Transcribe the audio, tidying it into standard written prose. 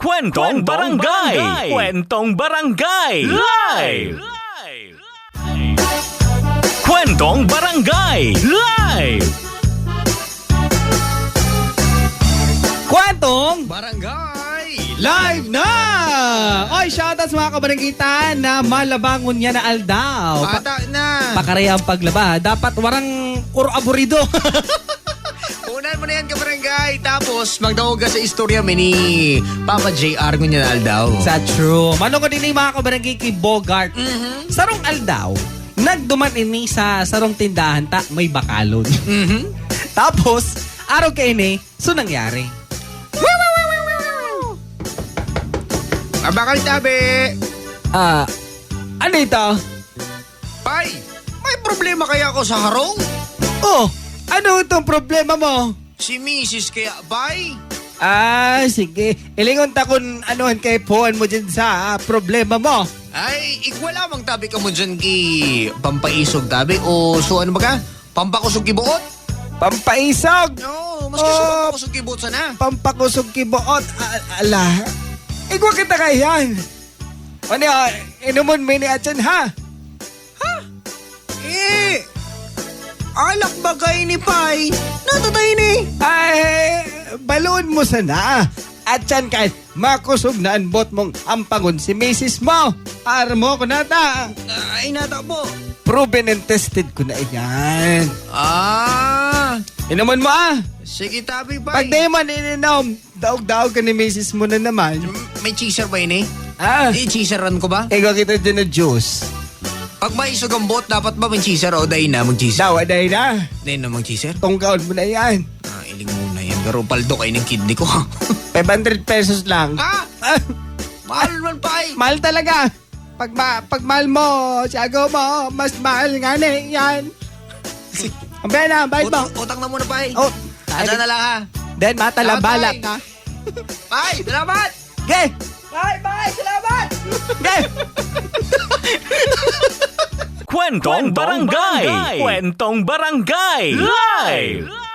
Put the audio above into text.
Kwentong Barangay! Kwentong Barangay! Live! Kwentong Barangay! Live! Kwentong Barangay! live na! Oy, shoutouts mga kabaranggitan na malabangon niya na aldaw. Bata na! Pakarayang paglaba. Dapat warang aburido. Unan mo na yan, kabarangay. Tapos, magdawag ka sa istorya ni Papa JR kung yan aldaw. Sa true. Mano ko din mga kabarangay kay Bogart. Sarong aldaw, nagduman ini sa sarong tindahan ta may bakalon. Tapos, araw kay ini, so nangyari. Abakal tabi! Ano ito? Pai, may problema kaya ako sa harong? Oh, ano itong problema mo? Si Mrs. kaya, bay? Sige. Ilingon ta kung anuhan kay puan mo dyan sa problema mo. Ay, wala mang tabi ka mo dyan ki pampaisog tabi o so ano ba ka? Pampakusog kibuot? Pampaisog! No, mas gusto pampakusog kibuot sana. Pampakusog kibuot. Ala. Igwa kita kayan. Ano, inumon mo ni Atyan, ha? Alak bagay ni Pai. Natatay ni. Ay, baloon mo sana. Atyan ka, makusog na anbot mong ampangon si Mrs. mo. Armo ko na ta. Ay, nata po. Proven and tested ko na yan. Inuman mo, Sige tabi, Pag Pai. di man ininom, daog-daog ka ni Mrs. mo na naman. May cheeser ba yun Ah, cheeseran ko ba? ikaw kita dyan na juice. Pag maisog ang bot, dapat ba may cheeser o dahil na mag-cheeser? Daw, aday na. Dahil na mag-cheeser? Tungkaon mo na yan. Iling muna yan. Pero paldo kayo ng kidney ko. 500 pesos lang. Ah! Mahal man, Pai. Mahal talaga. Pag mahal mo, siyago mo, mas mahal nga na yan. Ang na, bayad mo. Utang na muna, Pai. Oh, Ada na lang, ha? then matalabala Salamat, ka. Pai, salamat! Okay. Bye, salamat. Okay. Kwentong Barangay! Kwentong Barangay! Live!